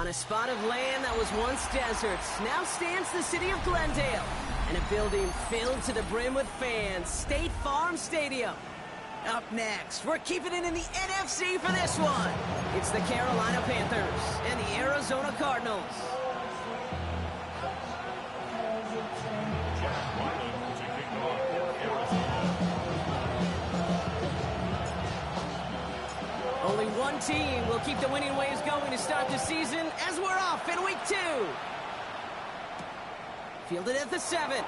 On a spot of land that was once deserts, now stands the city of Glendale, and a building filled to the brim with fans, State Farm Stadium. Up next, we're keeping it in the NFC for this one. It's the Carolina Panthers and the Arizona Cardinals. Only one team will keep the winning waves going to start the season as we're off in week 2. Fielded at the 7.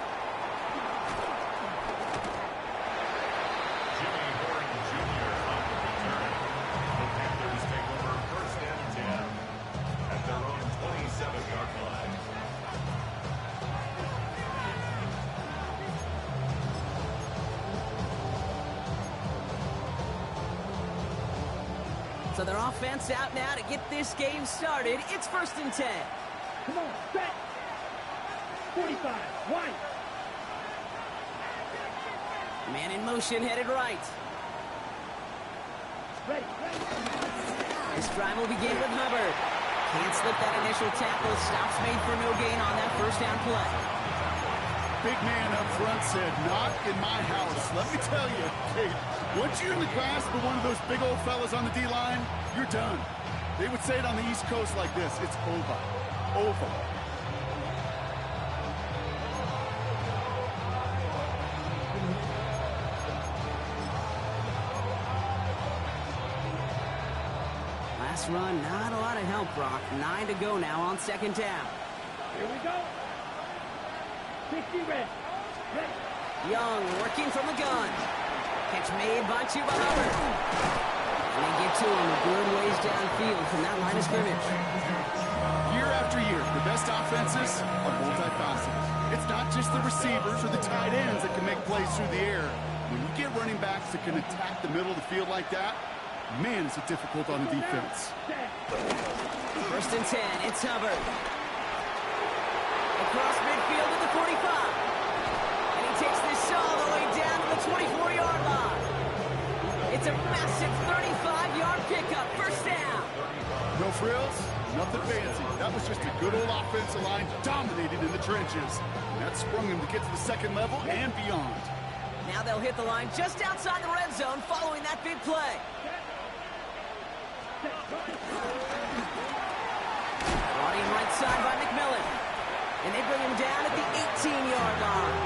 So their offense out now to get this game started. It's 1st and 10. Come on, set. 45, one. Man in motion, headed right. Ready. This drive will begin with Hubbard. Can't slip that initial tackle. Stops made for no gain on that 1st down play. Big man up front said, not in my house. Let me tell you, hey, once you're in the grasp of one of those big old fellas on the D-line, you're done. They would say it on the East Coast like this, it's over. Over. Last run, not a lot of help, Brock. 9 to go now on 2nd down. Here we go. 60 red. Ready. Young working from the gun. Catch made by Chuba Hubbard. And they get to him a good ways downfield from that line of scrimmage. Year after year, the best offenses are multifaceted. It's not just the receivers or the tight ends that can make plays through the air. When you get running backs that can attack the middle of the field like that, man, is it difficult on the defense. 1st and 10, it's Hubbard. Across midfield to the 45. And he takes this all the way down to the 24-yard line. It's a massive 35-yard pickup, 1st down. No frills, nothing fancy. That was just a good old offensive line dominated in the trenches. And that sprung him to get to the 2nd level and beyond. Now they'll hit the line just outside the red zone following that big play. Brought in right side by McMillan. And they bring him down at the 18-yard line.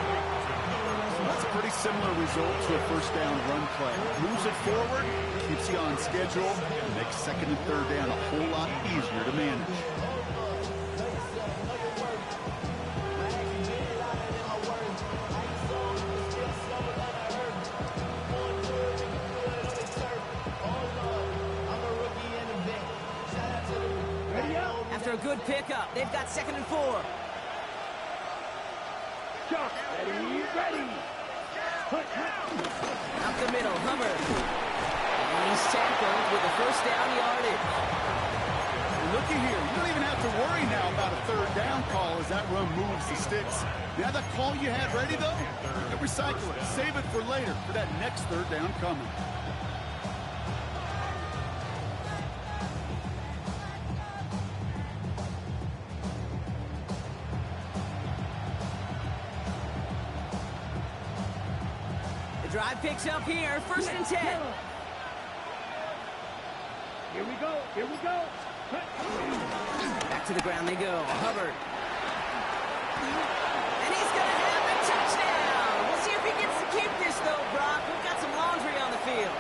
So that's a pretty similar result to a 1st down run play. Moves it forward, keeps you on schedule, and makes 2nd and 3rd down a whole lot easier to manage. After a good pickup, they've got 2nd and 4. Shot. Ready. Up the middle, Hubbard. And he's tackled with the 1st down yardage. Looky here, you don't even have to worry now about a 3rd down call as that run moves the sticks. Now that call you had ready, though, you can recycle it. Save it for later for that next 3rd down coming. Drive picks up here, 1st and 10. Here we go. Back to the ground they go. Hubbard. And he's going to have a touchdown. We'll see if he gets to keep this, though, Brock. We've got some laundry on the field.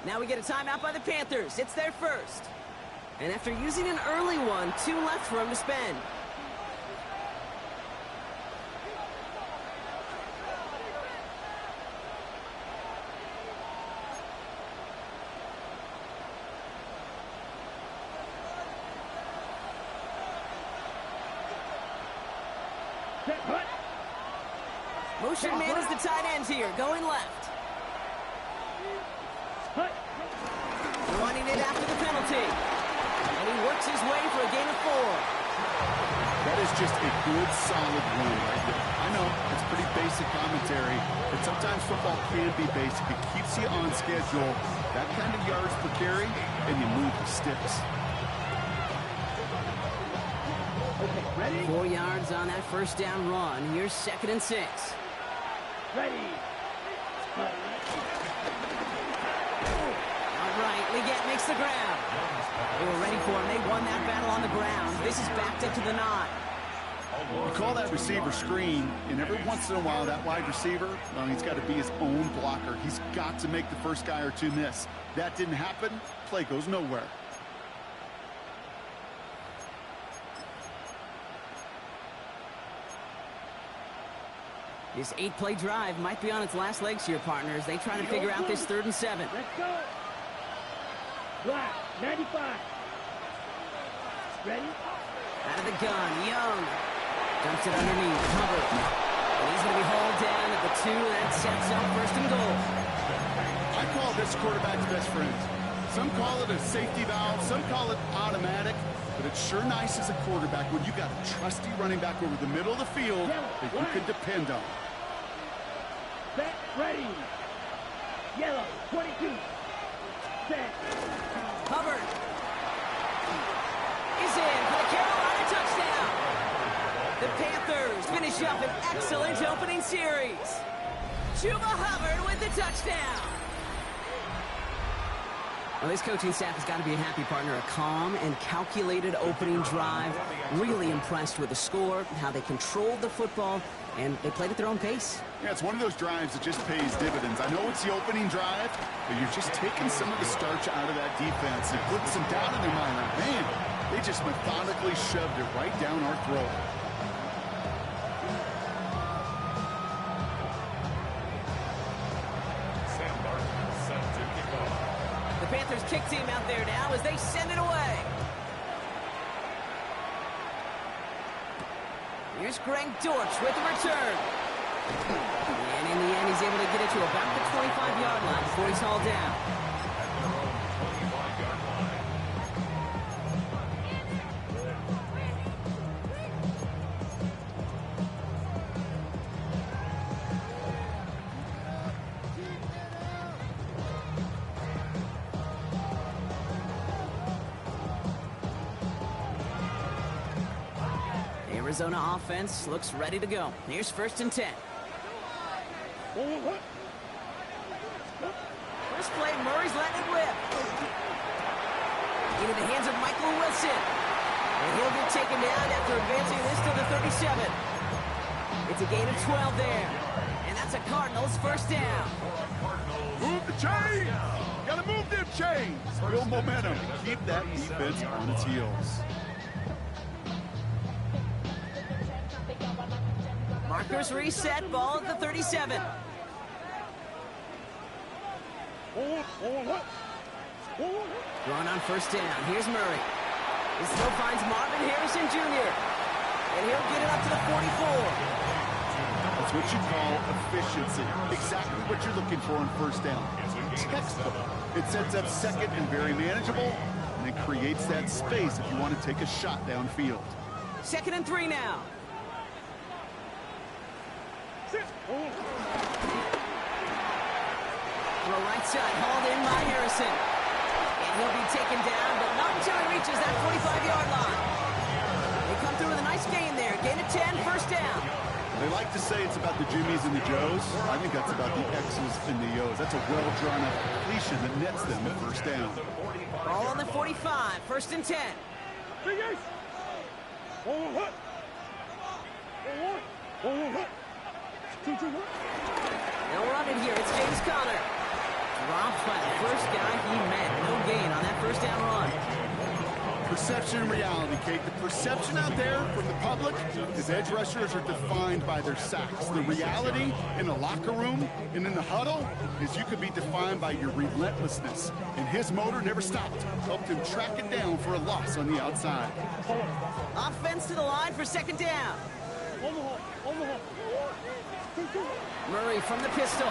Now we get a timeout by the Panthers. It's their 1st. And after using an early one, 2 left for him to spend. Set, hut. Motion man is the tight end here, going left. Hut. Running it after the penalty. And he works his way for a gain of 4. That is just a good, solid run right there. I know, it's pretty basic commentary, but sometimes football can be basic. It keeps you on schedule. That kind of yards per carry, and you move the sticks. Okay, ready? 4 yards on that first down run. Here's 2nd and 6. Ready. Hut. All right, Leggett makes the grab. They were ready for him. They won that battle on the ground. This is backed up to the 9. You call that receiver screen, and every once in a while, that wide receiver, well, he's got to be his own blocker. He's got to make the first guy or two miss. That didn't happen. Play goes nowhere. This 8-play drive might be on its last legs here, partners. They try to figure out this 3rd and 7. Let's go. Black, 95. Ready? Out of the gun, Young. Dumps it underneath, Hubbard. And he's going to be hauled down at the 2. That sets up 1st and goal. I call this quarterback's best friend. Some call it a safety valve, some call it automatic, but it's sure nice as a quarterback when you got a trusty running back over the middle of the field that you can depend on. Set, ready. Yellow, 22. Set. Hubbard is in for the Carolina touchdown. The Panthers finish up an excellent opening series. Chuba Hubbard with the touchdown. Well, this coaching staff has got to be a happy partner. A calm and calculated opening drive. Really impressed with the score, how they controlled the football, and they played at their own pace. Yeah, it's one of those drives that just pays dividends. I know it's the opening drive, but you're just taking some of the starch out of that defense and putting some doubt in their mind. Like, man, they just methodically shoved it right down our throat. The Panthers kick team out there now as they send it away. Here's Greg Dortch with the return. And in the end, he's able to get it to about the 25-yard line before he's hauled down. Arizona offense looks ready to go. Here's 1st and 10. First play, Murray's letting it whip. Into the hands of Michael Wilson. And he'll get taken down after advancing this to the 37. It's a gain of 12 there. And that's a Cardinals first down. Move the chains! Gotta move them chains! Build momentum. Keep that defense on its heels. Markers reset, ball at the 37. Run on first down. Here's Murray. He still finds Marvin Harrison Jr. And he'll get it up to the 44. That's what you call efficiency. Exactly what you're looking for on first down. Textbook. It sets up 2nd and very manageable, and it creates that space if you want to take a shot downfield. 2nd and 3 now. Throw right side, hauled in by Harrison. And he'll be taken down, but not until he reaches that 45-yard line. They come through with a nice gain there. Gain of 10, first down. They like to say it's about the Jimmies and the Joes. I think that's about the X's and the O's. That's a well-drawn-up completion that nets them the first down. Ball on the 45, 1st and 10. They'll run it here. It's James Conner. Dropped by the first guy he met. No gain on that first down run. Perception and reality, Kate. The perception out there from the public is edge rushers are defined by their sacks. The reality in the locker room and in the huddle is you could be defined by your relentlessness. And his motor never stopped. Helped him track it down for a loss on the outside. Offense to the line for 2nd down. Murray from the pistol.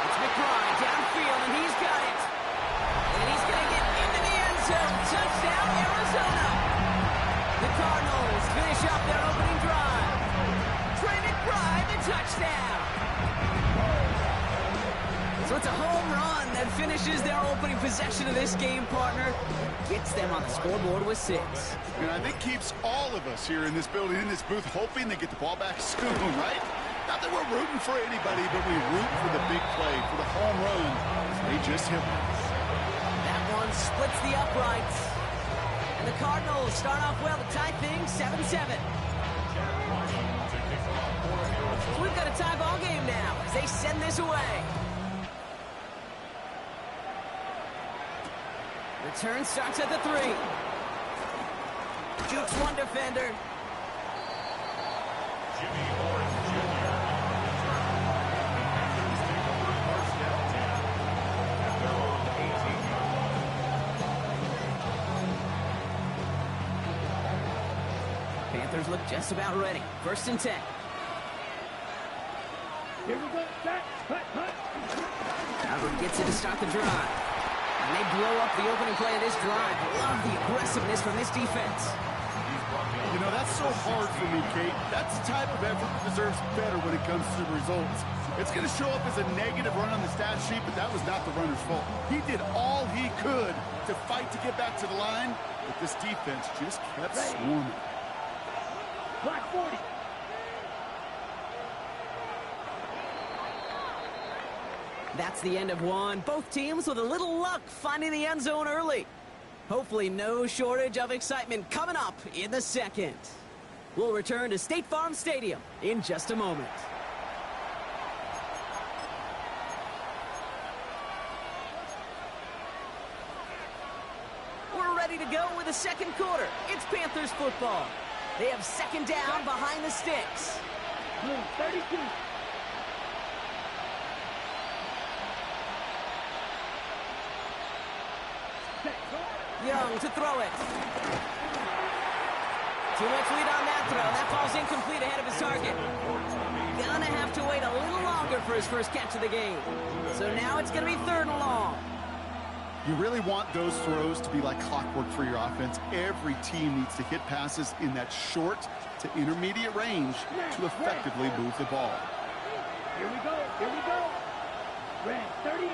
It's McBride downfield, and he's got it. And he's going to get into the end zone. Touchdown, Arizona. The Cardinals finish off their opening drive. Trey McBride, the touchdown. So it's a home run that finishes their opening possession of this game, partner. Gets them on the scoreboard with 6. And I think keeps all of us here in this building, in this booth, hoping they get the ball back soon, right? Not that we're rooting for anybody, but we root for the big play, for the home run. They just hit us. That one splits the uprights. And the Cardinals start off well to tie things 7-7. So we've got a tie ball game now as they send this away. Return starts at the 3. Jukes one defender. Panthers look just about ready. 1st and 10. Here we go. Set. Hut. Albert gets it to start the drive. And they blow up the opening play of this drive. Love the aggressiveness from this defense. You know, that's so hard for me, Kate. That's the type of effort that deserves better when it comes to the results. It's going to show up as a negative run on the stat sheet, but that was not the runner's fault. He did all he could to fight to get back to the line, but this defense just kept swarming. Block 40. That's the end of one. Both teams with a little luck finding the end zone early. Hopefully no shortage of excitement coming up in the second. We'll return to State Farm Stadium in just a moment. We're ready to go with the second quarter. It's Panthers football. They have 2nd down behind the sticks. Blue 32. Young to throw it. Too much lead on that throw. That falls incomplete ahead of his target. Gonna have to wait a little longer for his first catch of the game. So now it's going to be 3rd and long. You really want those throws to be like clockwork for your offense. Every team needs to hit passes in that short to intermediate range to effectively move the ball. Here we go. Red 38.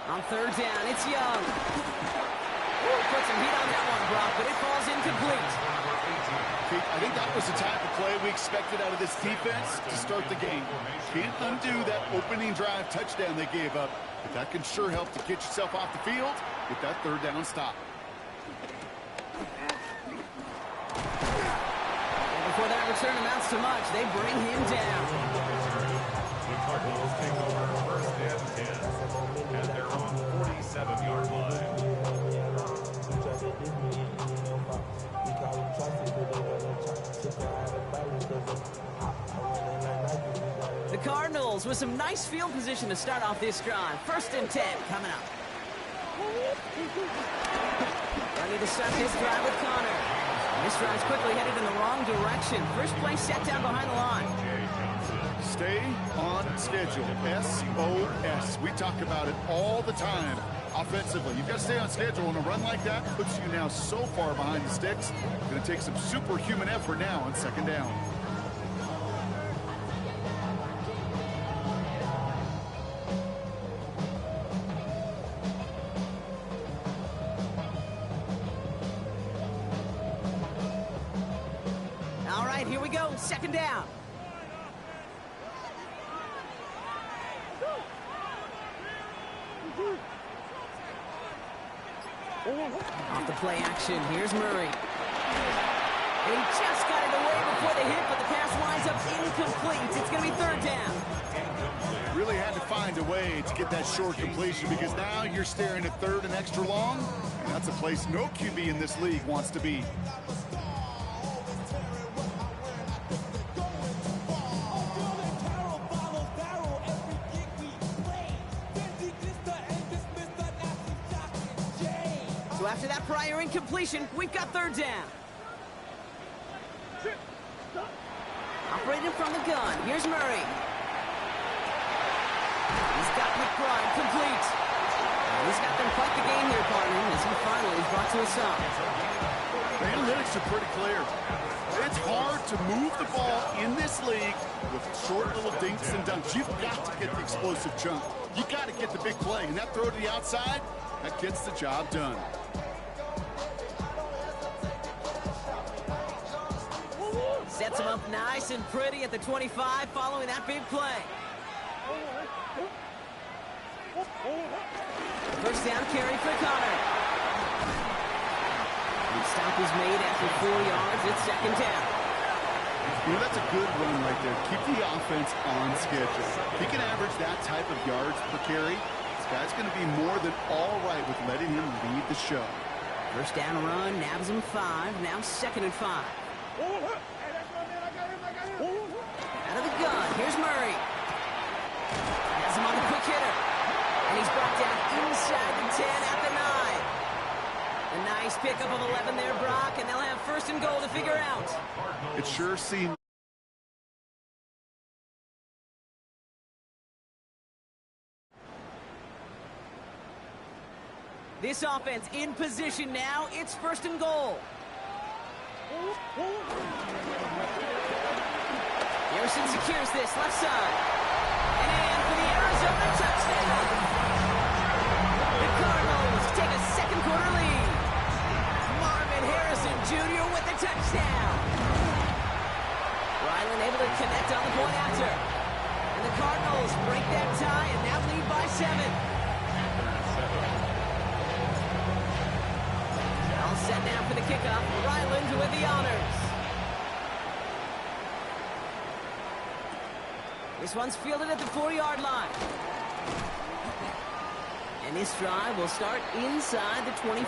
On 3rd down, it's Young. Put some heat on that one, Brock, but it falls incomplete. I think that was the type of play we expected out of this defense to start the game. Can't undo that opening drive touchdown they gave up, but that can sure help to get yourself off the field with that 3rd down stop. And before that return amounts to much, they bring him down. The Cardinals take over 1st and 10 at their own 47-yard line. The Cardinals with some nice field position to start off this drive. 1st and 10 coming up. Ready to start this drive with Connor. This drive's quickly headed in the wrong direction. First play set down behind the line. Stay on schedule. SOS. We talk about it all the time. Offensively, you've got to stay on schedule, and a run like that puts you now so far behind the sticks. It's going to take some superhuman effort now on 2nd down. All right, here we go. 2nd down. Off the play action, here's Murray. And he just got it away before the hit, but the pass winds up incomplete. It's going to be 3rd down. Really had to find a way to get that short completion because now you're staring at 3rd and extra long, and that's a place no QB in this league wants to be. So after that prior incompletion, we've got third down. Operating from the gun, here's Murray. He's got McBride complete. He's got them quite the game here, partner, as he finally is brought to a stop. The analytics are pretty clear. It's hard to move the ball in this league with short little dinks and dunks. You've got to get the explosive chunk. You got to get the big play, and that throw to the outside, that gets the job done. Sets him up nice and pretty at the 25 following that big play. First down carry for Connor. The stop is made after 4 yards. It's second down. You know, that's a good run right there. Keep the offense on schedule. If he can average that type of yards per carry, this guy's going to be more than all right with letting him lead the show. First down run, nabs him 5. Now second and 5. Out of the gun, here's Murray. Has him on the quick hitter. And he's brought down inside the 10 at the 9. A nice pickup of 11 there, Brock, and they'll have first and goal to figure out. It sure seems. This offense in position now. It's first and goal. Harrison secures this left side. And for the Arizona touchdown. The Cardinals take a second quarter lead. Marvin Harrison Jr. with the touchdown. Ryland able to connect on the point after. And the Cardinals break that tie and now lead by 7. All set now for the kickoff. Ryland with the honors. This one's fielded at the 4-yard line. And this drive will start inside the 25.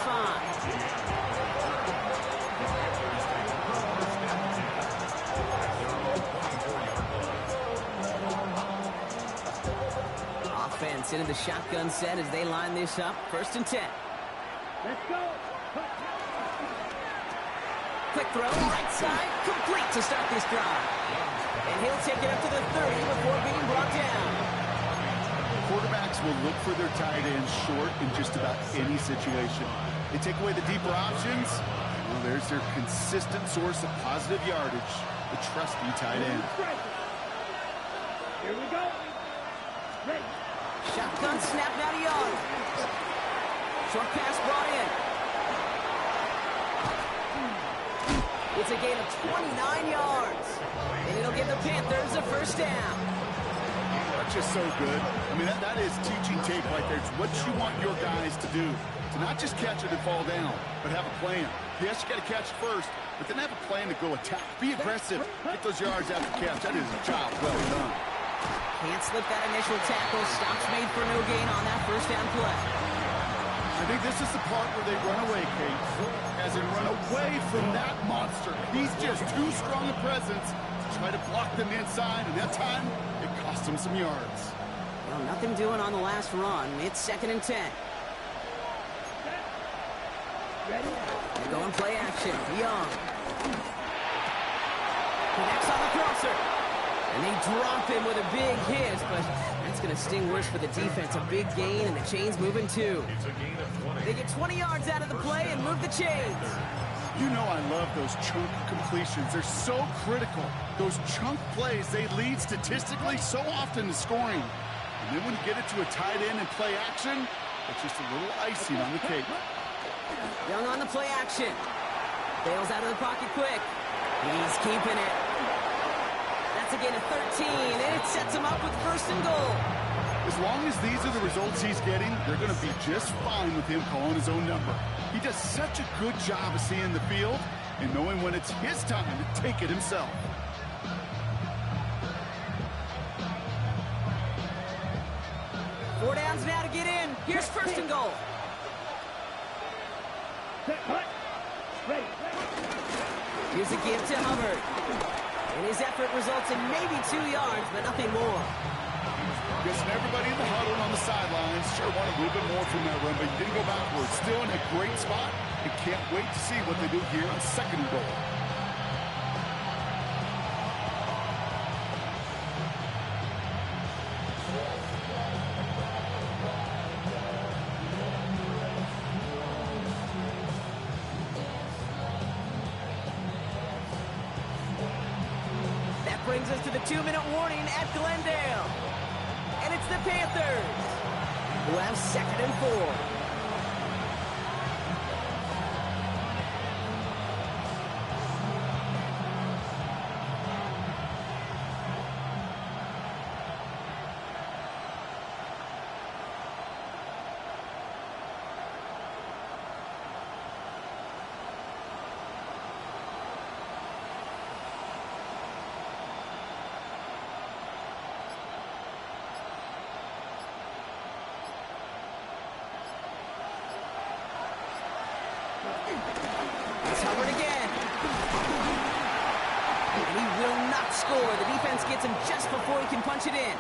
Offense into the shotgun set as they line this up. First and 10. Let's go. Quick throw, right side, complete to start this drive. And he'll take it up to the 30 before being brought down. Quarterbacks will look for their tight ends short in just about any situation. They take away the deeper options. Well, there's their consistent source of positive yardage, the trusty tight end. Here we go. Ready. Shotgun snap now to Young. Short pass brought in. It's a gain of 29 yards. And it'll give the Panthers a first down. That's just so good. I mean, that is teaching tape right there. It's what you want your guys to do. To not just catch it and fall down, but have a plan. Yes, you got to catch it first, but then have a plan to go attack. Be aggressive. Get those yards after catch. That is a job well done. Can't slip that initial tackle. Stops made for no gain on that first down play. I think this is the part where they run away, Kate. As in run away from that monster. He's just too strong a presence to try to block them inside, and that time, it cost them some yards. Well, nothing doing on the last run. It's second and 10. Ready. They go and play action. Young. Connects on the crosser. And they drop him with a big hit, but that's going to sting worse for the defense. A big gain, and the chain's moving too. It's a gain of 20. They get 20 yards out of the play and move the chains. You know I love those chunk completions. They're so critical. Those chunk plays, they lead statistically so often to scoring. And then when you get it to a tight end and play action, it's just a little icing on the cake. Young on the play action. Bails out of the pocket quick. He's keeping it. That's a gain of 13, and it sets him up with first and goal. As long as these are the results he's getting, they're going to be just fine with him calling his own number. He does such a good job of seeing the field and knowing when it's his time to take it himself. Four downs now to get in. Here's first and goal. Set, cut. Ready. Here's a give to Hubbard. And his effort results in maybe 2 yards, but nothing more. guessing everybody in the huddle and on the sidelines sure wanted a little bit more from that run, but you didn't go backwards. Still in a great spot, and can't wait to see what they do here on 2nd and goal. Brings us to the 2-minute warning at Glendale. And it's the Panthers who have 2nd and 4. It's Hubbard again. And he will not score. The defense gets him just before he can punch it in.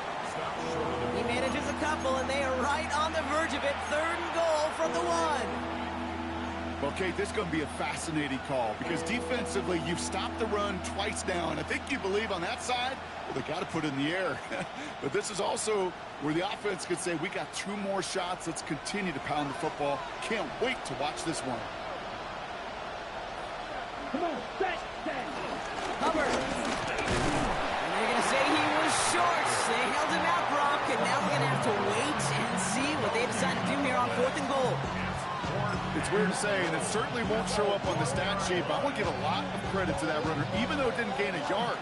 He manages a couple, and they are right on the verge of it. 3rd and goal from the 1. Well, Kate, this is going to be a fascinating call because defensively, you've stopped the run twice now, and I think you believe on that side, well, they got to put it in the air. But this is also where the offense could say, we got 2 more shots. Let's continue to pound the football. Can't wait to watch this one. Come on, set. Hubbard. And they're going to say he was short. They held him out, Brock, and now we're going to have to wait and see what they decide to do here on 4th and goal. It's weird to say, and it certainly won't show up on the stat sheet, but I want to give a lot of credit to that runner. Even though it didn't gain a yard,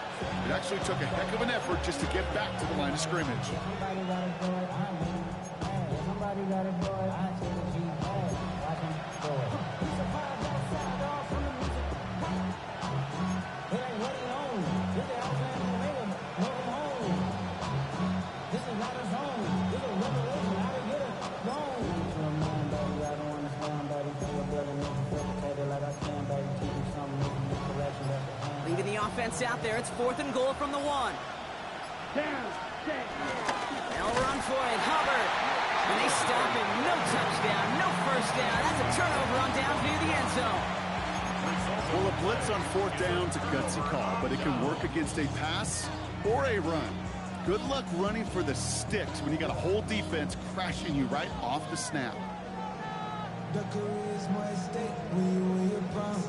it actually took a heck of an effort just to get back to the line of scrimmage. Leaving the offense out there. It's 4th and goal from the 1. Down, set. They'll run for it. Hubbard. And they stop him. No touchdown. No first down. That's a turnover on down near the end zone. Well, a blitz on 4th down is a gutsy call, but it can work against a pass or a run. Good luck running for the sticks when you got a whole defense crashing you right off the snap. The career is my stake when you win your prime.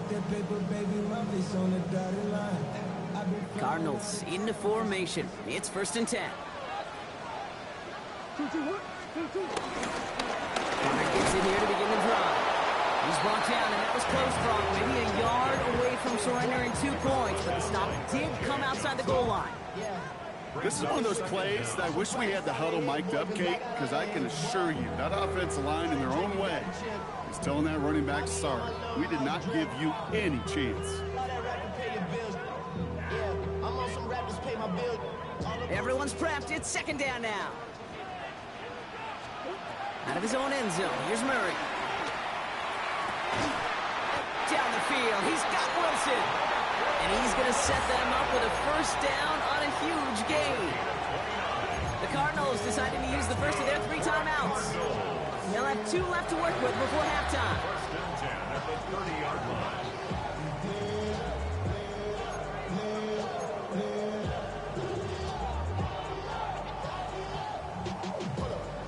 That paper, baby, my face on the dotted line. Cardinals into formation. It's 1st and 10. Hunter gets in here to begin the drive. He's brought down, and that was close, Brock. Maybe a yard away from surrendering 2 points, but the stop did come outside the goal line. This is one of those plays that I wish we had the huddle mic'd up, Kate, because I can assure you that offensive line in their own way is telling that running back, sorry, we did not give you any chance. Everyone's prepped. It's 2nd down now. Out of his own end zone. Here's Murray. Down the field. He's got Wilson. And he's going to set them up with a 1st down on a huge gain. The Cardinals deciding to use the first of their 3 timeouts. They'll have 2 left to work with before halftime. 1st and 10 at the 30-yard line.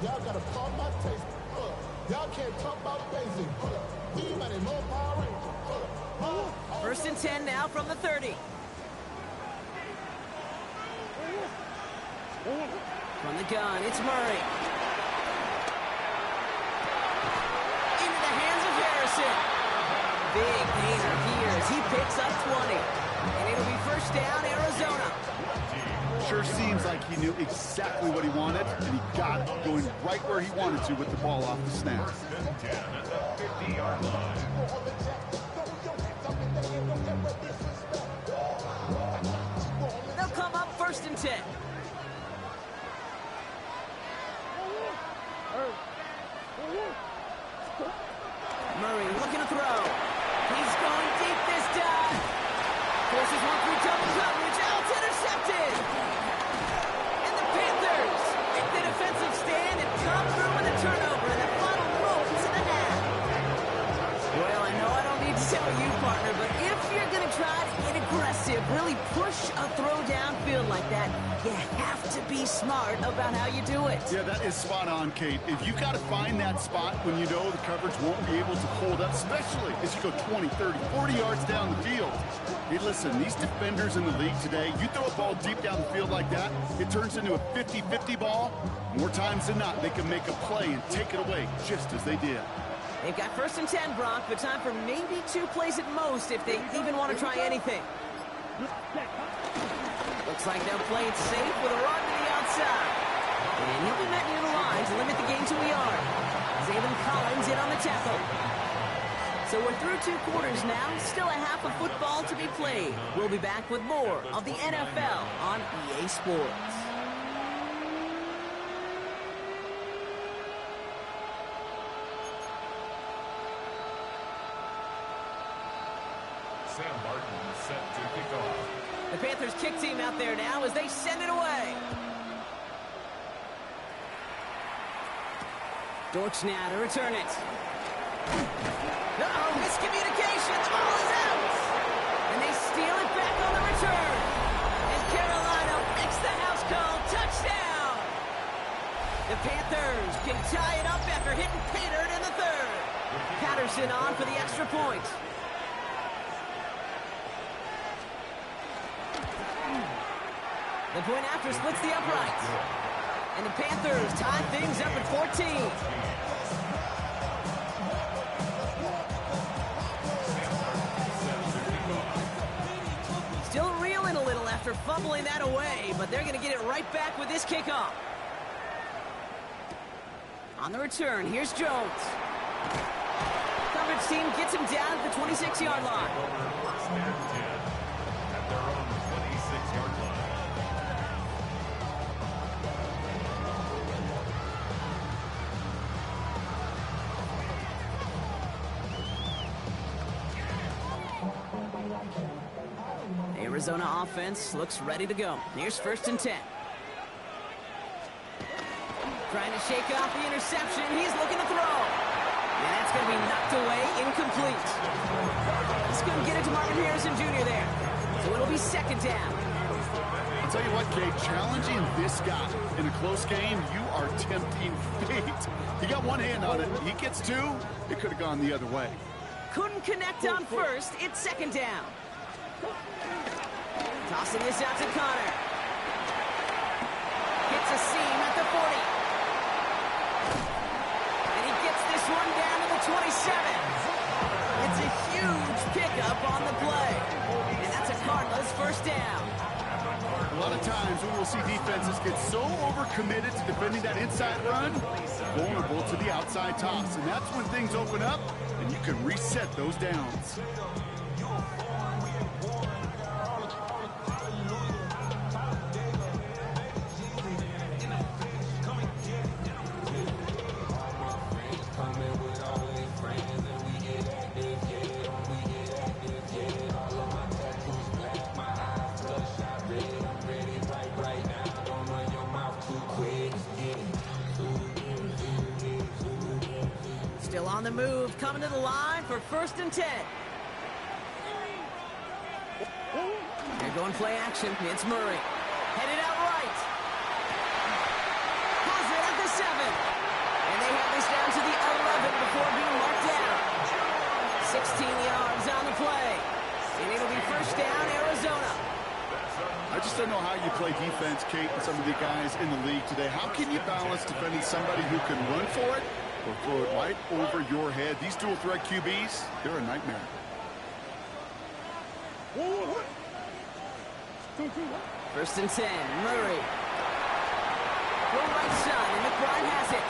Y'all gotta call my taste. Y'all can't talk about basic. Anybody more power? 1st and 10 now from the 30. From the gun, it's Murray. Into the hands of Harrison. Big gainer here as he picks up 20. And it'll be 1st down, Arizona. Sure seems like he knew exactly what he wanted, and he got it going right where he wanted to with the ball off the snap. 1st and 10 at the 50-yard line. They'll come up 1st and 10. Murray looking to throw. He's going deep this time. Forces one through double coverage. Out intercepted. And the Panthers about you, partner, but if you're going to try to get aggressive, really push a throw downfield like that, you have to be smart about how you do it. Yeah, that is spot on, Kate. If you got to find that spot when you know the coverage won't be able to hold up, especially as you go 20, 30, 40 yards down the field. Hey, listen, these defenders in the league today, you throw a ball deep down the field like that, it turns into a 50-50 ball. More times than not, they can make a play and take it away just as they did. They've got 1st and 10, Brock, but time for maybe 2 plays at most if they even want to try anything. Looks like they'll play it safe with a run to the outside. And he'll be met near the line to limit the gain to a yard. Zaylen Collins in on the tackle. So we're through 2 quarters now, still a half of football to be played. We'll be back with more of the NFL on EA Sports. Sam Martin set to kick off. The Panthers kick team out there now as they send it away. Dortch now to return it. Uh-oh, miscommunication. The ball is out. And they steal it back on the return. And Carolina makes the house call. Touchdown. The Panthers can tie it up after hitting pay dirt in the 3rd. Patterson on for the extra point. The point after splits the uprights. And the Panthers tie things up at 14. Still reeling a little after fumbling that away, but they're going to get it right back with this kickoff. On the return, here's Jones. Coverage team gets him down at the 26-yard line. First and 10 at their own 26-yard line. Arizona offense looks ready to go. Here's 1st and 10. Trying to shake off the interception. He's looking to throw. And that's going to be knocked away, incomplete. He's going to get it to Marvin Harrison Jr. there. So it'll be 2nd down. I'll tell you what, Kate, challenging this guy in a close game, you are tempting fate. He got one hand on it. He gets 2. It could have gone the other way. Couldn't connect on 1st. It's 2nd down. Tossing this out to Connor. Hits a seam at the 40. And he gets this one down to the 27. It's a huge pickup on the play. And that's a Cardinals 1st down. A lot of times we will see defenses get so overcommitted to defending that inside run, vulnerable to the outside toss. And that's when things open up, and you can reset those downs. Still on the move, coming to the line for 1st and 10. They're going play action. It's Murray. Headed out right. Has it at the 7. And they have this down to the 11 before being marked down. 16 yards on the play. And it'll be 1st down, Arizona. I just don't know how you play defense, Kate, and some of the guys in the league today. How can you balance defending somebody who can run for it or throw it right over your head? These dual threat QBs, they're a nightmare. 1st and 10, Murray. Go right side, and McBride has it.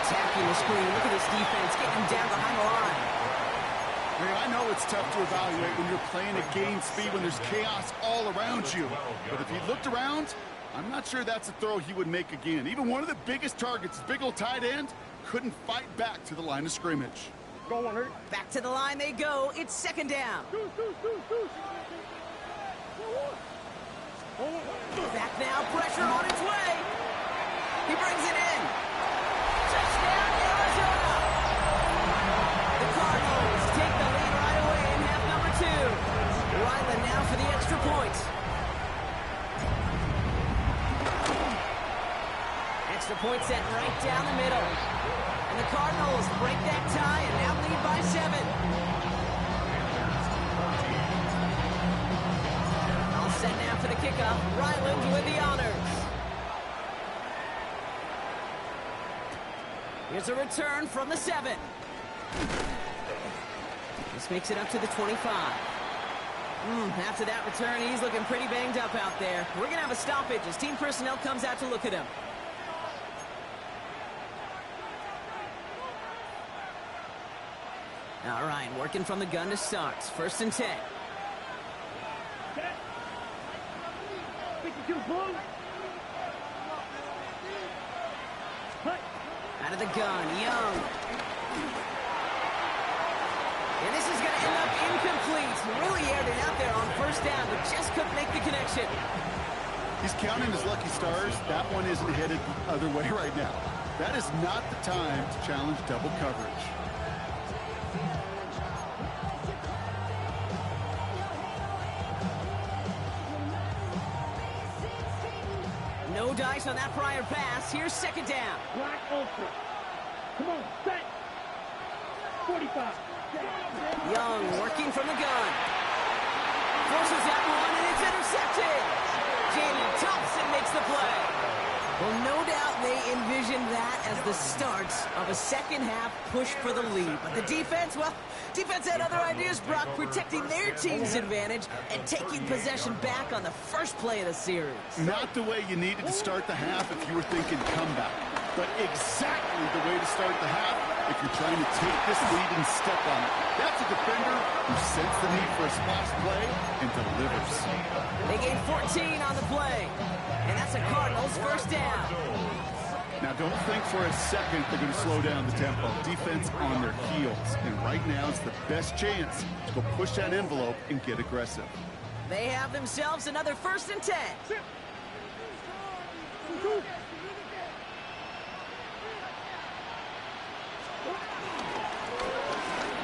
Attacking the screen. Look at this defense getting him down behind the line. I know it's tough to evaluate when you're playing at game speed, when there's chaos all around you. But if he looked around, I'm not sure that's a throw he would make again. Even one of the biggest targets, big old tight end, couldn't fight back to the line of scrimmage. Back to the line they go. It's 2nd down. Back now, pressure on its way. He brings it in. Touchdown, Arizona. The Cardinals take the lead right away Point set right down the middle. And the Cardinals break that tie and now lead by 7. All set now for the kickoff. Ryland with the honors. Here's a return from the 7. This makes it up to the 25. After that return, he's looking pretty banged up out there. We're going to have a stoppage as team personnel comes out to look at him. All right, working from the gun to start. 1st and 10. 52 blue. Out of the gun, Young. And this is going to end up incomplete. Really aired it out there on 1st down, but just couldn't make the connection. He's counting his lucky stars. That one isn't headed the other way right now. That is not the time to challenge double coverage. No dice on that prior pass. Here's 2nd down. Black Ultra. Come on, set. 45. Young working from the gun. Forces that one, and it's intercepted. Jamie Thompson makes the play. Well, no doubt they envisioned that as the start of a second-half push for the lead. But the defense, well, defense had other ideas, Brock, protecting their team's advantage and taking possession back on the first play of the series. Not the way you needed to start the half if you were thinking comeback, but exactly the way to start the half if you're trying to take this lead and step on it. That's a defender who sensed the need for a splash play and delivers. They gain 14 on the play, and that's a Cardinals 1st down. Now, don't think for a second they're going to slow down the tempo. Defense on their heels, and right now is the best chance to go push that envelope and get aggressive. They have themselves another 1st and 10.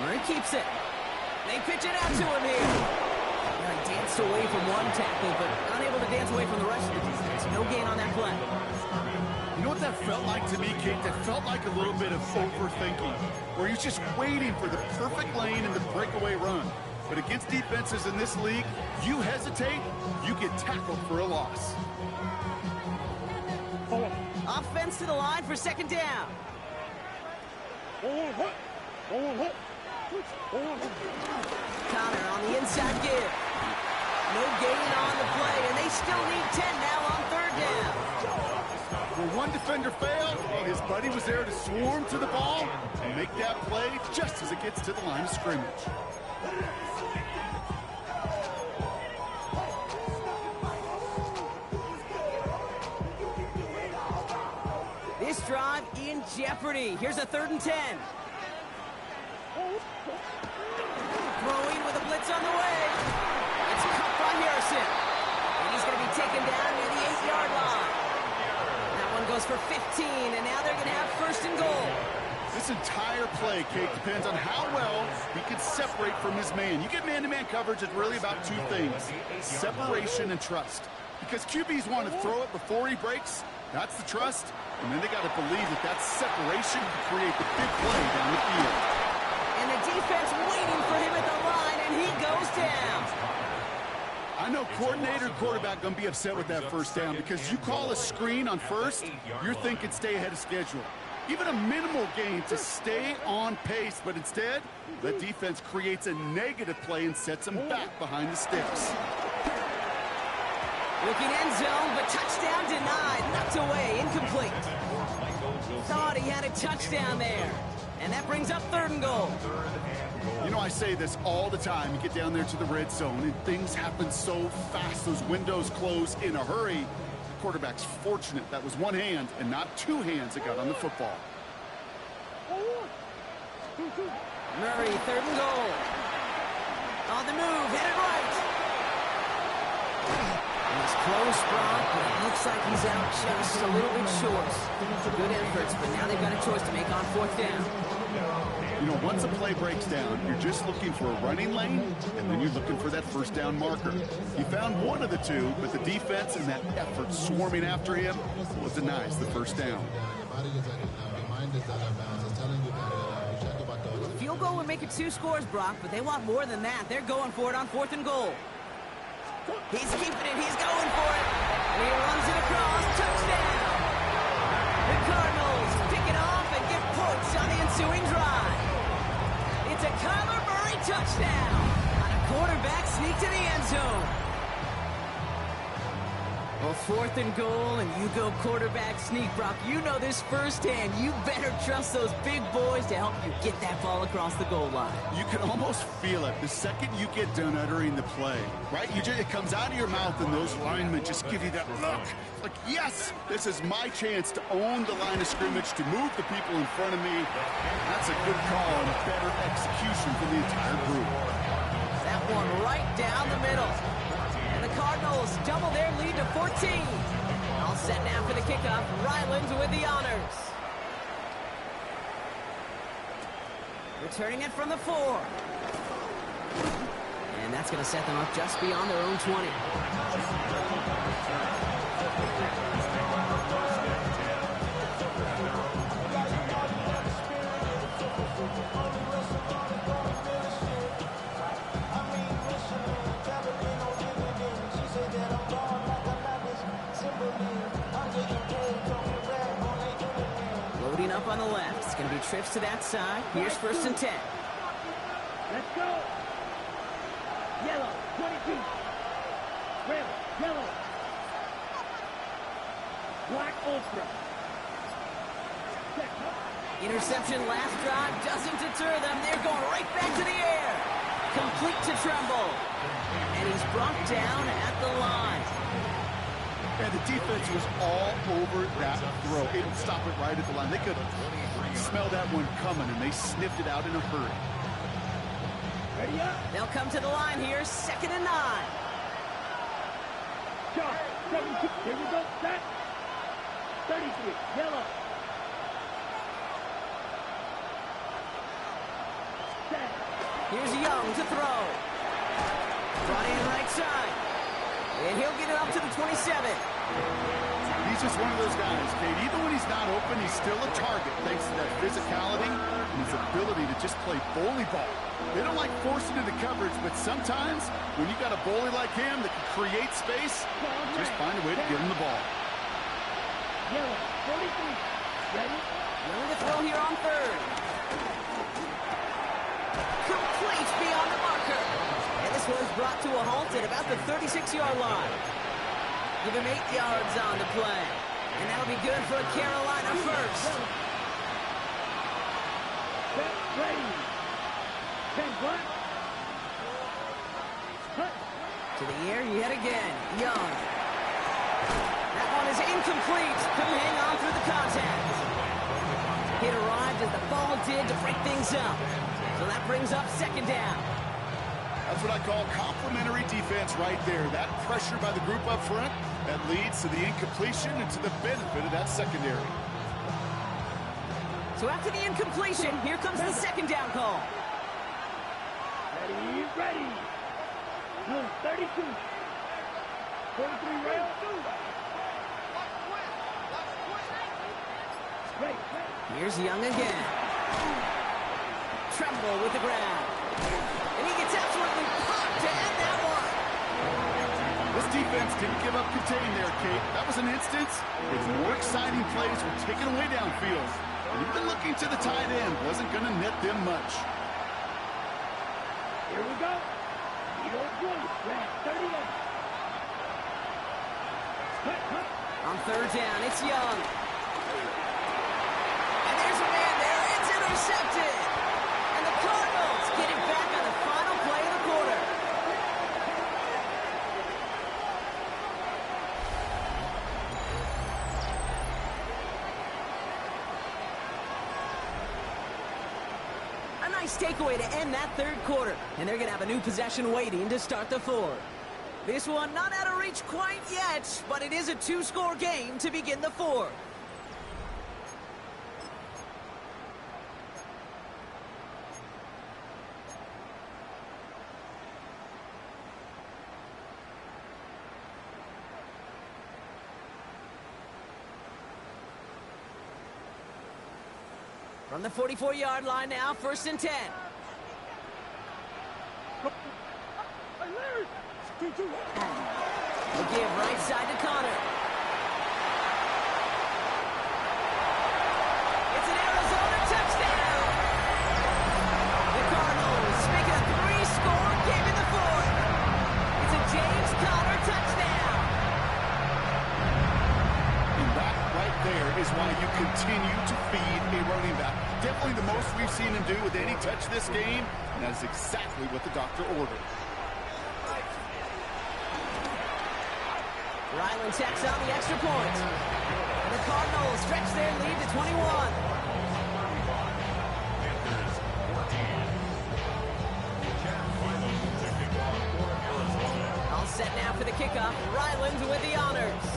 Murray keeps it. They pitch it out to him here. He danced away from one tackle, but unable to dance away from the rest of the defense. No gain on that play. You know what that felt like to me, Kate? That felt like a little bit of overthinking, where he's just waiting for the perfect lane and the breakaway run. But against defenses in this league, you hesitate, you get tackled for a loss. Offense to the line for 2nd down. Connor on the inside give. No gain on the play, and they still need 10 now on 3rd down. Where one defender failed, his buddy was there to swarm to the ball and make that play just as it gets to the line of scrimmage. This drive in jeopardy. Here's a 3rd and 10. Throwing with a blitz on the way. It's caught by Harrison. And he's going to be taken down near the 8-yard line. That one goes for 15, and now they're going to have 1st and goal. This entire play, Kate, depends on how well he can separate from his man. You get man-to-man coverage, it's really about 2 things, separation and trust. Because QBs want to throw it before he breaks, that's the trust, and then they got to believe that that separation can create the big play down the field. And the defense waiting for him at the line, and he goes down. I know coordinator and quarterback going to be upset with that 1st down because you call a screen on 1st, you're thinking stay ahead of schedule. Even a minimal gain to stay on pace, but instead, the defense creates a negative play and sets them back behind the sticks. Looking end zone, but touchdown denied. Knocked away, incomplete. Thought he had a touchdown there. And that brings up 3rd and goal. You know, I say this all the time. You get down there to the red zone, and things happen so fast. Those windows close in a hurry. The quarterback's fortunate that was one hand and not 2 hands that got on the football. Murray, 3rd and goal. On the move, headed right. He's close, Brock, but it looks like he's out just a little bit short. Good efforts, but now they've got a choice to make on 4th down. You know, once a play breaks down, you're just looking for a running lane, and then you're looking for that first down marker. He found one of the two, but the defense and that effort swarming after him denies the first down. Field goal would make it 2 scores, Brock, but they want more than that. They're going for it on 4th and goal. He's keeping it. He's going for it. And he runs it across. Touchdown. The Cardinals pick it off and get points on the ensuing drive. It's a Kyler Murray touchdown on a quarterback sneak to the end zone. Well, 4th and goal, and you go quarterback sneak, Brock. You know this firsthand. You better trust those big boys to help you get that ball across the goal line. You can almost feel it the second you get done uttering the play, right? It comes out of your mouth, and those linemen just give you that look. Like, yes, this is my chance to own the line of scrimmage, to move the people in front of me. That's a good call and a better execution for the entire group. That one right down the middle. And the Cardinals double their lead to 14. All set now for the kickoff. Ryland with the honors. Returning it from the 4. And that's going to set them up just beyond their own 20. Loading up on the left. It's going to be trips to that side. Here's 1st and 10. Let's go. Yellow, 22. Red, yellow. Black, ultra. Check. Interception last drive doesn't deter them. They're going right back to the air. Complete to Tremble. And he's brought down at the line. And the defense was all over that throw. It would stop it right at the line. They could smell that one coming, and they sniffed it out in a hurry. Ready up. They'll come to the line here, 2nd and 9. Shot. 17. Here we go. Set. 33. Yellow. Set. Here's Young to throw. Brought in right side. And he'll get it up to the 27. He's just one of those guys, Kate. Even when he's not open, he's still a target thanks to that physicality and his ability to just play bully ball. They don't like forcing into coverage, but sometimes when you got a bully like him that can create space, just find a way to get him the ball. Yellow. 43. Ready? Young to throw here on 3rd. Complete beyond the marker. And this one's brought to a halt at about the 36-yard line. Give him 8 yards on the play. And that'll be good for a Carolina first. Set. Ready. 10 black. Cut. To the air yet again. Young. That one is incomplete. Couldn't hang on through the contact. It arrived as the ball did to break things up. So that brings up 2nd down. That's what I call complimentary defense right there. That pressure by the group up front, that leads to the incompletion and to the benefit of that secondary. So after the incompletion, here comes the 2nd down call. Ready. Ready. No, 32. 43 right. Right. Here's Young again. Tremble with the grab. And he gets absolutely popped to end that one. This defense didn't give up contain there, Kate. That was an instance where the more exciting plays were taken away downfield. And even looking to the tight end wasn't going to net them much. Here we go. Zero point. Red. 38. Cut. On 3rd down, it's Young. And there's a man there. It's intercepted. And the Cardinals get it back on the final play of the quarter. A nice takeaway to end that 3rd quarter. And they're going to have a new possession waiting to start the 4th. This one not out of reach quite yet, but it is a 2-score game to begin the 4th. From the 44-yard line now, 1st and 10. They'll give right side to Connor. It's an Arizona touchdown. The Cardinals make it a 3-score game in the 4th. It's a James Conner touchdown. And that right there is why you continue to feed a running back. Definitely the most we've seen him do with any touch this game, and that is exactly what the doctor ordered. Ryland tacks on the extra point. And the Cardinals stretch their lead to 21. Panthers 14. All set now for the kickoff. Ryland with the honors.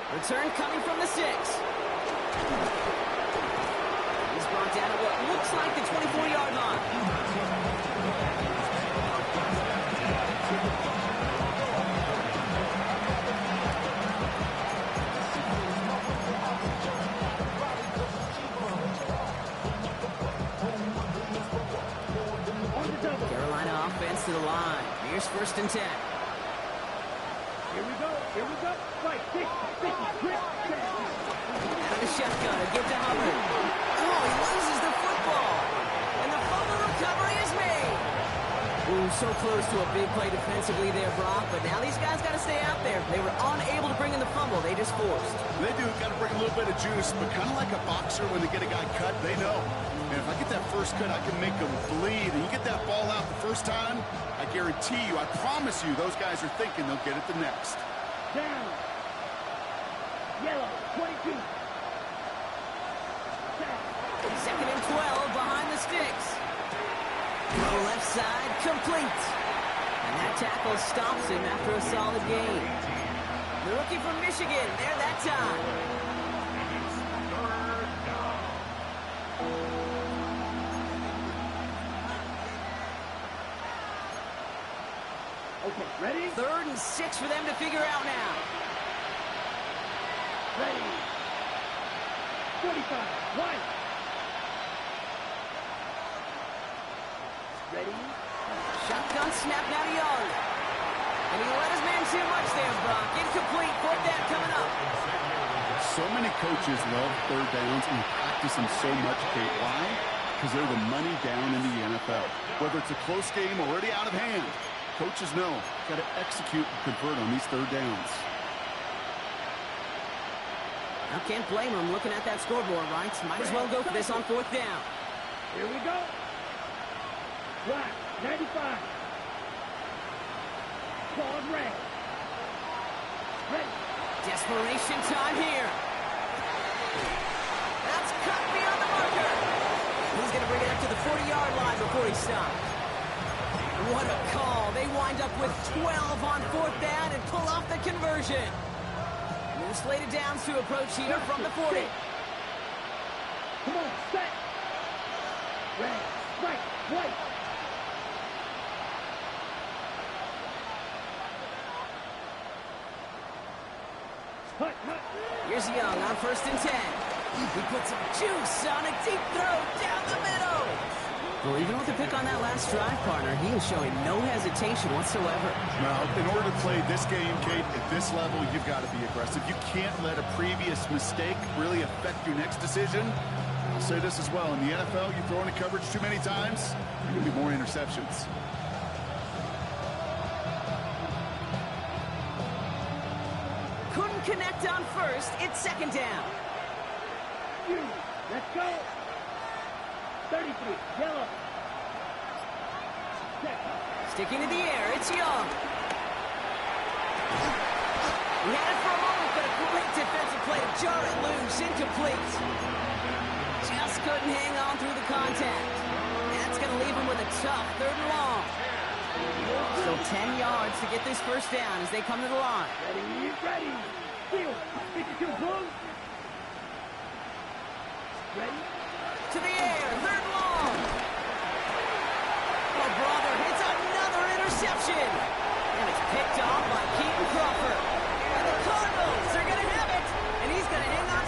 Return coming from the 6. He's brought down at what looks like the 24-yard line. Carolina offense to the line. Here's 1st and 10. Here we go. Here we go. Right, stick, grip, Out of the shotgun, a give to Hubbard. Oh, he loses the football. And the fumble recovery is made. Ooh, so close to a big play defensively there, Brock. But now these guys got to stay out there. They were unable to bring in the fumble. They just forced. They do got to bring a little bit of juice, but kind of like a boxer when they get a guy cut, they know. And if I get that first cut, I can make them bleed. And you get that ball out the first time, I guarantee you, I promise you, those guys are thinking they'll get it the next. down. Yellow, 22. 2nd and 12 behind the sticks. Throw left side, complete. And that tackle stops him after a solid gain. The rookie from Michigan, there that time. Okay, ready? 3rd and 6 for them to figure out now. Ready. 45, right. Ready? Shotgun snap, now to Young. And he let his man too much there, Brock. Incomplete, 4th down coming up. So many coaches love 3rd downs and practice them so much, Kate. Why? Because they're the money down in the NFL. Whether it's a close game or already out of hand, coaches know, got to execute and convert on these 3rd downs. I can't blame him looking at that scoreboard, right? Might as well go for this on 4th down. Here we go. Right, 95. Ball red. Ready. Desperation time here. That's cut beyond the marker. He's going to bring it up to the 40-yard line before he stops. What a call. They wind up with 12 on 4th down and pull off the conversion. New slated downs to approach here from the 40. Come on, set. Red, right, white. Hut, hut. Here's Young on 1st and 10. He puts some juice on a deep throw down the middle. Well, even with the pick on that last drive, partner, he is showing no hesitation whatsoever. Well, in order to play this game, Kate, at this level, you've got to be aggressive. You can't let a previous mistake really affect your next decision. I'll say this as well. In the NFL, you throw into coverage too many times, there are going to be more interceptions. Couldn't connect on 1st. It's 2nd down. Let's go. 33, yellow. Set. Sticking to the air, it's Young. He had it for a moment, but a great defensive play to jar it loose, incomplete. Just couldn't hang on through the contact. That's going to leave him with a tough 3rd and long. So 10 yards to get this 1st down as they come to the line. Ready, ready. Field, 52 blue. Ready? To the air, 3rd and long. Oh, brother, it's another interception. And it's picked off by Keaton Crawford. And the Cardinals are going to have it. And he's going to hang on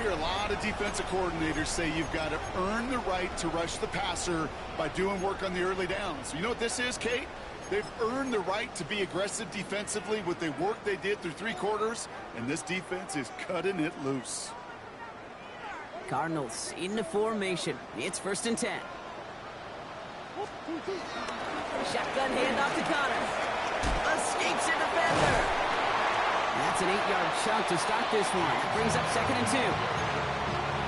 hear a lot of defensive coordinators say you've got to earn the right to rush the passer by doing work on the early downs. You know what this is, Kate? They've earned the right to be aggressive defensively with the work they did through 3 quarters, and this defense is cutting it loose. Cardinals in the formation. It's 1st and 10. Shotgun handoff to Connor. Escapes a defender. That's an 8-yard chunk to start this one. That brings up 2nd and 2.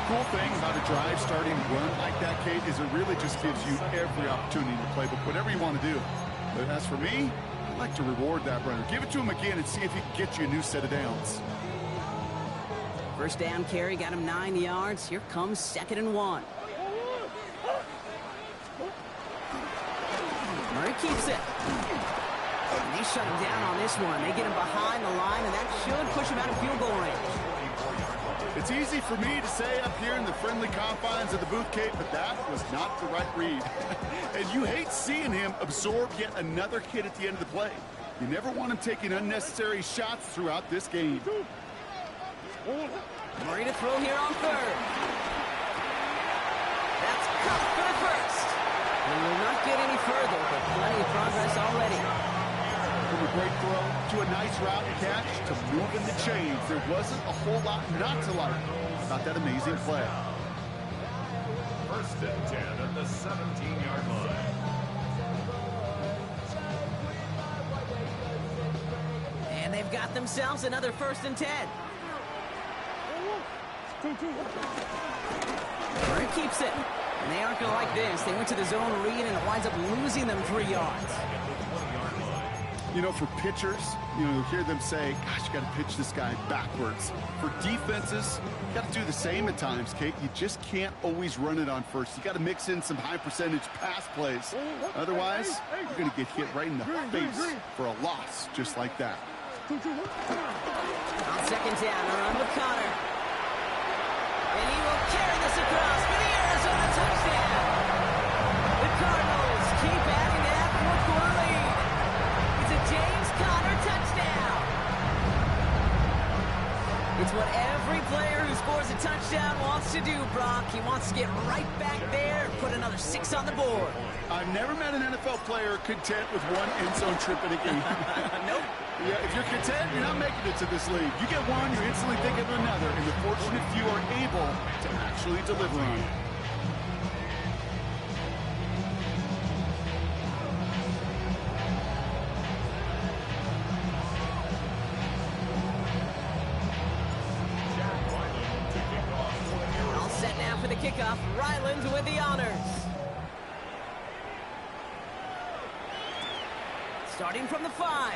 Cool thing about a drive starting run like that, Kate, is it really just gives you every opportunity in the playbook, whatever you want to do. But as for me, I like to reward that runner. Give it to him again and see if he can get you a new set of downs. 1st down carry got him 9 yards. Here comes 2nd and 1. Murray keeps it. And they shut him down on this one. They get him behind the line, and that should push him out of field goal range. It's easy for me to say up here in the friendly confines of the booth, Kate, but that was not the right read. And you hate seeing him absorb yet another hit at the end of the play. You never want him taking unnecessary shots throughout this game. Murray to throw here on 3rd. That's cut for the 1st. And will not get any further, but plenty of progress already. From a great throw to a nice route catch to moving the chains, there wasn't a whole lot not to like about that amazing play. 1st and 10 at the 17-yard line. And they've got themselves another 1st and 10. Murray keeps it. And they aren't going to like this. They went to the zone read, and it winds up losing them 3 yards. You know, for pitchers, you hear them say, gosh, you got to pitch this guy backwards. For defenses, you got to do the same at times, Kate. You just can't always run it on 1st. You got to mix in some high-percentage pass plays. Otherwise, you're going to get hit right in the face for a loss just like that. On 2nd down, a run with Connor. And he will carry this across for the Arizona touchdown. The Cardinals keep adding to that 4th-quarter lead. It's a James Conner touchdown. It's what every player who scores a touchdown wants to do, Brock. He wants to get right back there and put another 6 on the board. I've never met an NFL player content with one end zone trip in a game. Nope. Yeah, if you're content, you're not making it to this league. You get one, you're instantly thinking of another, and the fortunate few are able to actually deliver on it. All set now for the kickoff. Ryland with the honors. Starting from the 5.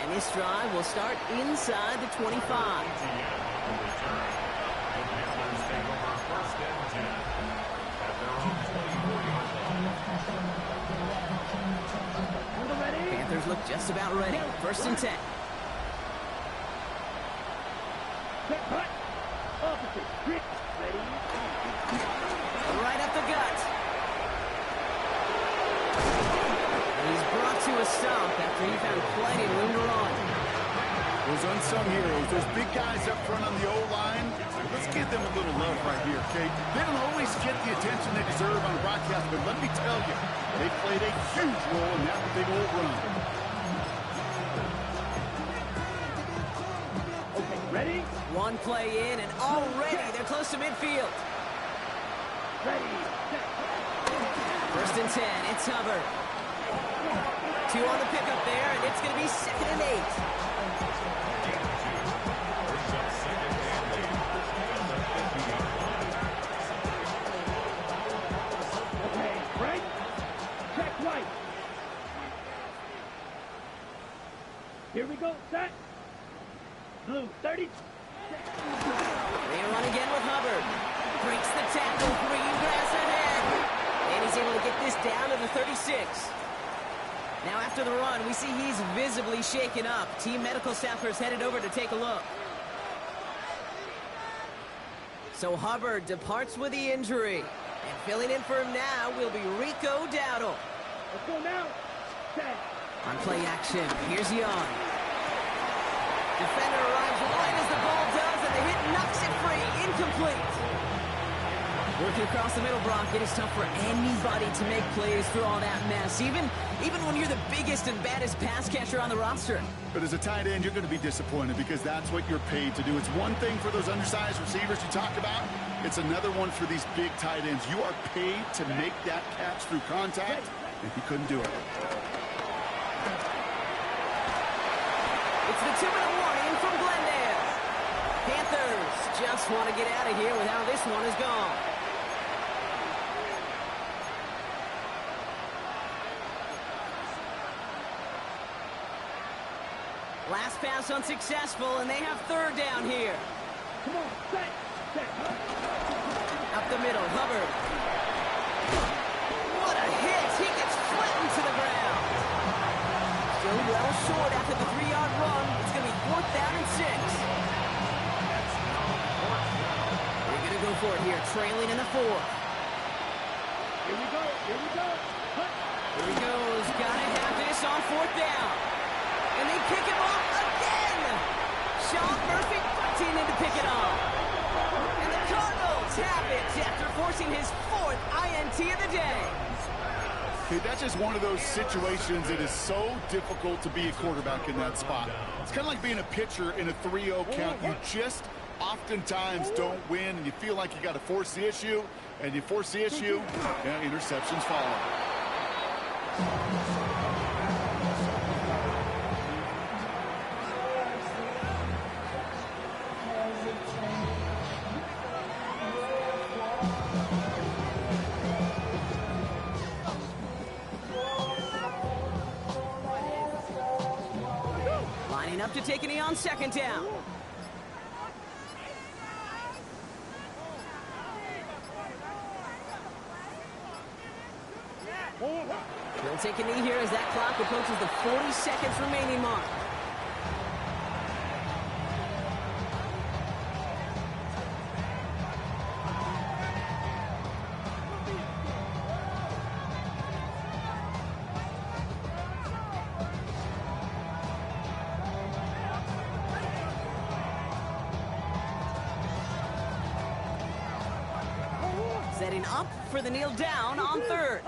And this drive will start inside the 25. The Panthers take over 1st and 10 at their own 24-yard line. Panthers look just about ready. 1st and 10. Set cut. Opposite. Ready. Right up the gut. And he's brought to a stop after he found plenty of room to run. Those unsung heroes, those big guys up front on the O-line, let's give them a little love right here, Kate. They don't always get the attention they deserve on a broadcast, but let me tell you, they played a huge role in that big old run. Okay, ready? One play in, and already they're close to midfield. Ready. Set. 1st and 10, it's Hubbard. 2 on the pickup there, and it's going to be 2nd and 8. Okay, right. Check right. Here we go. Set. Blue 30. They run again with Hubbard. Breaks the tackle, green grass ahead. And he's able to get this down to the 36. Now after the run, we see he's visibly shaken up. Team medical staffers headed over to take a look. So Hubbard departs with the injury. And filling in for him now will be Rico Dowdle. Let's go now. Set. On play action, here's Young. Defender arrives right as the ball does, and the hit incomplete. Working across the middle, Brock, it is tough for anybody to make plays through all that mess, even when you're the biggest and baddest pass catcher on the roster. But as a tight end, you're going to be disappointed because that's what you're paid to do. It's one thing for those undersized receivers you talk about. It's another one for these big tight ends. You are paid to make that catch through contact, and he couldn't do it. It's the 2-minute warning from Glendale. Panthers just want to get out of here with how this one is gone. Last pass unsuccessful, and they have third down here. Come on, set. Up the middle, Hubbard. What a hit! He gets flattened to the ground. Still well short after the 3-yard run. It's going to be 4th down and 6. They're going to go for it here, trailing in the 4th. Here we go. Hunt. Here he goes. Got to have this on 4th down. And they pick him off again. Sean Murphy fighting in to pick it off. And the Cardinals have it after forcing his 4th INT of the day. Hey, that's just one of those situations that is so difficult to be a quarterback in that spot. It's kind of like being a pitcher in a 3-0 count. You just oftentimes don't win, and you feel like you got to force the issue, and you force the issue, and interceptions follow. Lining up to take a knee on 2nd down. He'll take a knee here as that clock approaches the 40 seconds remaining mark. Setting up for the kneel down on 3rd.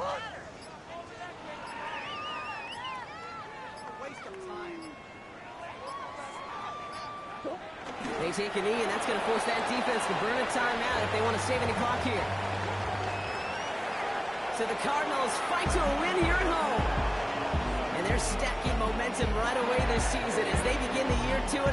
They take a knee, and that's going to force that defense to burn a timeout if they want to save any clock here. So the Cardinals fight to a win here at home. And they're stacking momentum right away this season as they begin the year 2-0.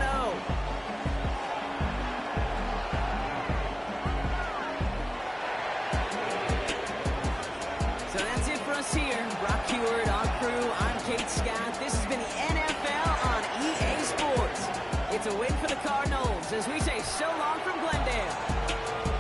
So that's it for us here. Brock Heward, our crew, I'm Kate Scott. This has been the NFL on EA Sports. It's a win for the Cardinals as we say so long from Glendale.